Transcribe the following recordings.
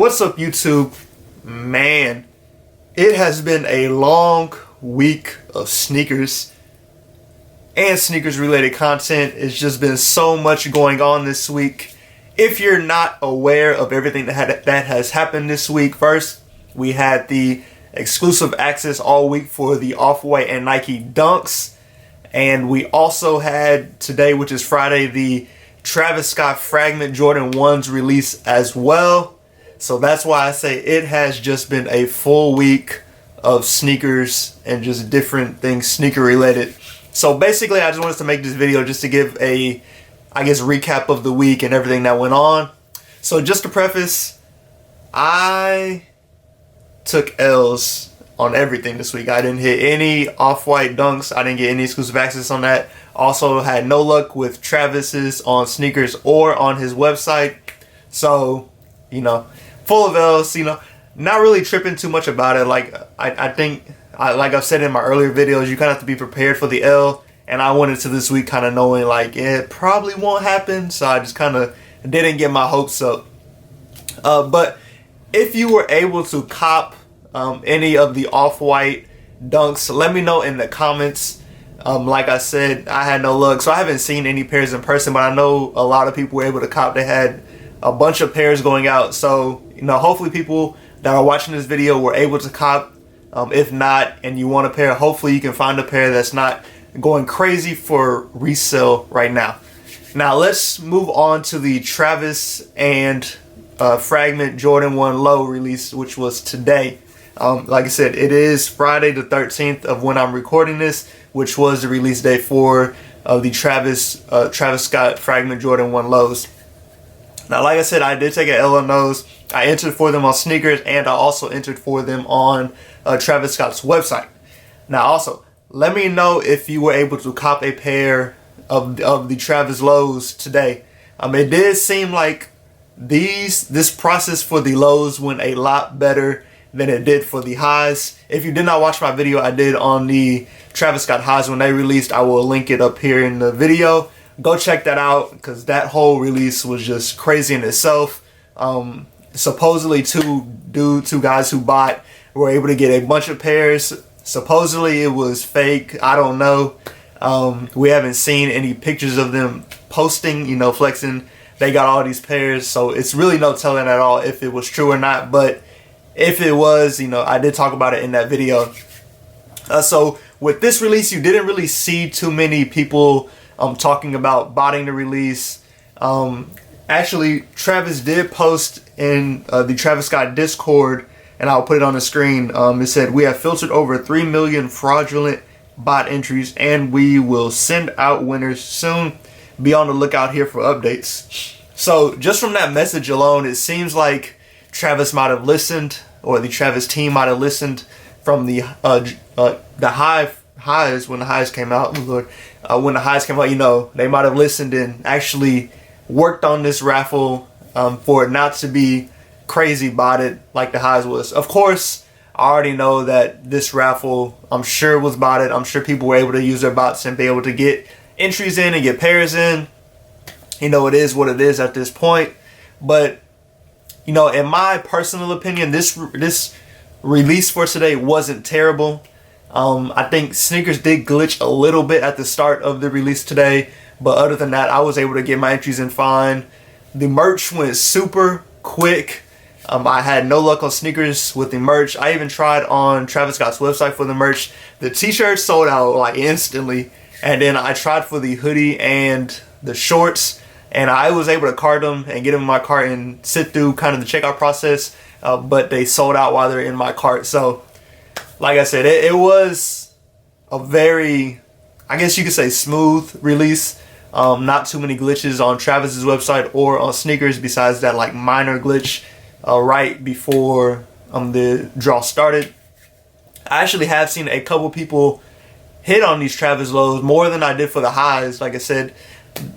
What's up, YouTube? Man, it has been a long week of sneakers and sneakers related content. It's just been so much going on this week. If you're not aware of everything that has happened this week, first we had the exclusive access all week for the Off-White and Nike Dunks, and we also had today, which is Friday, the Travis Scott Fragment Jordan 1s release as well. So that's why I say it has just been a full week of sneakers and just different things sneaker related. So basically, I just wanted to make this video just to give a, recap of the week and everything that went on. So just to preface, I took L's on everything this week. I didn't hit any Off-White Dunks. I didn't get any exclusive access on that. Also had no luck with Travis's on sneakers or on his website. So, full of L's, not really tripping too much about it. Like I've said in my earlier videos, you kind of have to be prepared for the L. And I went into this week kind of knowing like it probably won't happen. So I just kind of didn't get my hopes up. But if you were able to cop any of the Off-White Dunks, let me know in the comments. Like I said, I had no luck. So I haven't seen any pairs in person, but I know a lot of people were able to cop. They had a bunch of pairs going out. So, hopefully people that are watching this video were able to cop. If not, and you want a pair, hopefully you can find a pair that's not going crazy for resale right now. Now let's move on to the Travis and Fragment Jordan 1 Low release, which was today. Like I said, it is Friday the 13th of when I'm recording this, which was the release day for the Travis Scott Fragment Jordan 1 Lows. Now, like I said, I did take an L on those. I entered for them on sneakers, and I also entered for them on Travis Scott's website. Now, also, let me know if you were able to cop a pair of the Travis lows today. It did seem like this process for the lows went a lot better than it did for the highs. If you did not watch my video I did on the Travis Scott highs when they released, I will link it up here in the video. Go check that out, because that whole release was just crazy in itself. Supposedly two guys who bought were able to get a bunch of pairs. Supposedly it was fake. I don't know. We haven't seen any pictures of them posting, flexing they got all these pairs. So it's really no telling at all if it was true or not. But if it was, I did talk about it in that video. So with this release, you didn't really see too many people talking about botting the release. Actually, Travis did post in the Travis Scott Discord, and I'll put it on the screen. It said, "We have filtered over 3 million fraudulent bot entries, and we will send out winners soon. Be on the lookout here for updates." So just from that message alone, it seems like Travis might have listened, or the Travis team might have listened from the highs when the highs came out. When the highs came out, they might have listened and actually worked on this raffle for it not to be crazy botted like the highs was. Of course, I already know that this raffle, I'm sure, was botted. I'm sure people were able to use their bots and be able to get entries in and get pairs in. It is what it is at this point. But in my personal opinion, this release for today wasn't terrible. I think sneakers did glitch a little bit at the start of the release today, but other than that, I was able to get my entries in fine. The merch went super quick. I had no luck on sneakers with the merch. I even tried on Travis Scott's website for the merch. The t-shirts sold out like instantly, and then I tried for the hoodie and the shorts, and I was able to cart them and get them in my cart and sit through kind of the checkout process, but they sold out while they're in my cart. So like I said, it was a very, I guess you could say, smooth release. Not too many glitches on Travis's website or on sneakers, besides that like minor glitch right before the draw started. I actually have seen a couple people hit on these Travis lows more than I did for the highs. Like I said,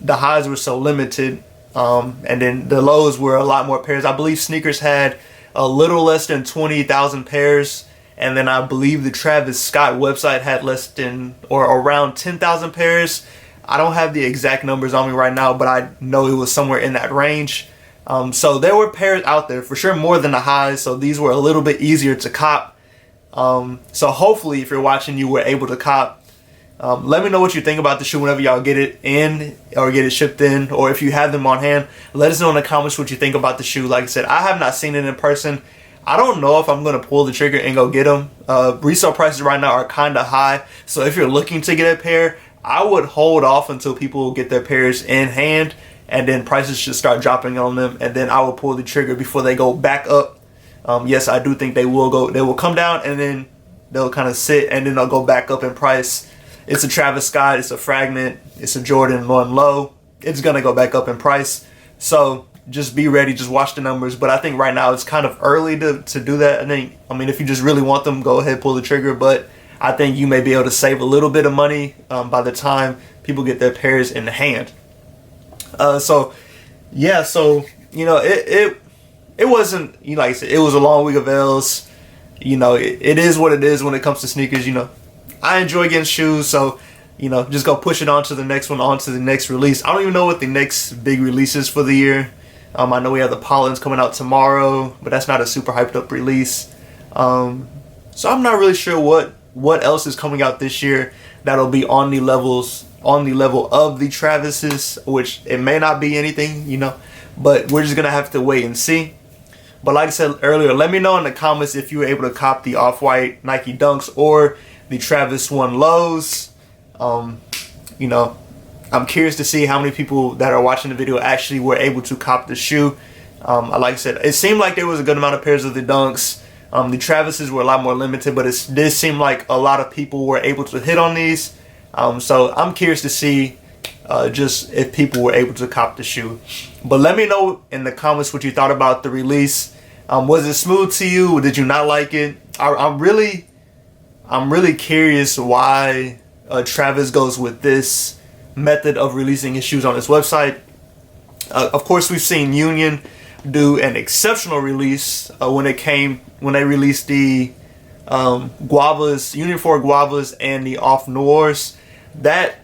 the highs were so limited, and then the lows were a lot more pairs. I believe sneakers had a little less than 20,000 pairs. And then I believe the Travis Scott website had less than or around 10,000 pairs. I don't have the exact numbers on me right now, but I know it was somewhere in that range. So there were pairs out there for sure, more than the highs. So these were a little bit easier to cop. So hopefully, if you're watching, you were able to cop. Let me know what you think about the shoe whenever y'all get it in or get it shipped in, or if you have them on hand. Let us know in the comments what you think about the shoe. Like I said, I have not seen it in person. I don't know if I'm going to pull the trigger and go get them. Resale prices right now are kind of high. So if you're looking to get a pair, I would hold off until people get their pairs in hand, and then prices should start dropping on them, and then I will pull the trigger before they go back up. Yes, I do think they will come down, and then they'll kind of sit, and then they'll go back up in price. It's a Travis Scott, it's a Fragment, it's a Jordan 1 low. It's going to go back up in price. So just be ready, just watch the numbers. But I think right now it's kind of early to do that. I mean, if you just really want them, go ahead, pull the trigger. But I think you may be able to save a little bit of money by the time people get their pairs in the hand. So you know, it wasn't, you know, like I said, it was a long week of L's. You know, it is what it is when it comes to sneakers. You know, I enjoy getting shoes, so you know, just go push it on to the next one, on to the next release. I don't even know what the next big release is for the year. I know we have the Pollens coming out tomorrow, but that's not a super hyped up release. So I'm not really sure what else is coming out this year that'll be on the level of the Travis's, which it may not be anything, you know, but we're just gonna have to wait and see. But like I said earlier, let me know in the comments if you were able to cop the off-white Nike Dunks or the Travis 1 lows. You know, I'm curious to see how many people that are watching the video actually were able to cop the shoe. Like I said, it seemed like there was a good amount of pairs of the Dunks. The Travis's were a lot more limited, but it did seem like a lot of people were able to hit on these. So I'm curious to see just if people were able to cop the shoe. But let me know in the comments what you thought about the release. Was it smooth to you? Did you not like it? I'm really curious why Travis goes with this method of releasing his shoes on his website. Of course, we've seen Union do an exceptional release when they released the Guavas, Union 4 Guavas and the Off Noirs. That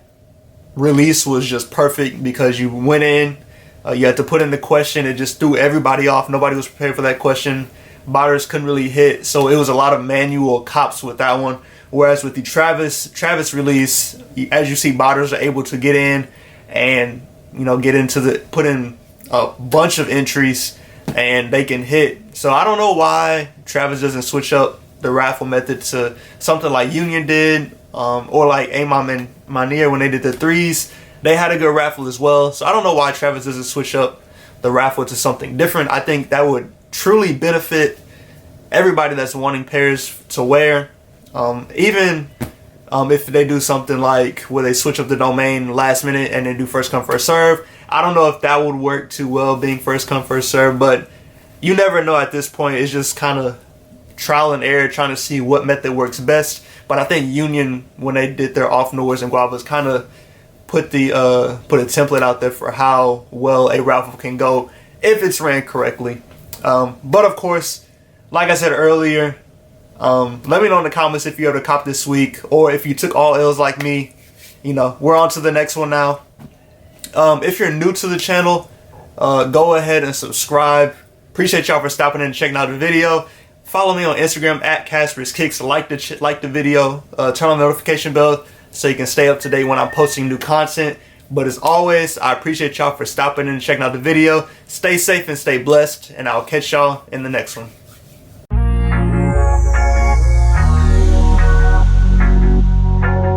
release was just perfect because you went in, you had to put in the question, it just threw everybody off. Nobody was prepared for that question. Botters couldn't really hit, so it was a lot of manual cops with that one. Whereas with the Travis release, as you see, botters are able to get in and, you know, put in a bunch of entries and they can hit. So I don't know why Travis doesn't switch up the raffle method to something like Union did, or like Amon and Manier when they did the threes. They had a good raffle as well. So I don't know why Travis doesn't switch up the raffle to something different. I think that would truly benefit everybody that's wanting pairs to wear. Even if they do something like where they switch up the domain last minute and they do first come first serve, I don't know if that would work too well, being first come first serve, but you never know at this point. It's just kind of trial and error, trying to see what method works best. But I think Union, when they did their Off Noirs and Guavas, kind of put a template out there for how well a raffle can go if it's ran correctly. But of course, like I said earlier, let me know in the comments if you ever cop this week, or if you took all L's like me. You know, we're on to the next one now. If you're new to the channel, go ahead and subscribe. Appreciate y'all for stopping in and checking out the video. Follow me on Instagram at Casper's Kicks. Like the video. Turn on the notification bell so you can stay up to date when I'm posting new content. But as always, I appreciate y'all for stopping in and checking out the video. Stay safe and stay blessed, and I'll catch y'all in the next one.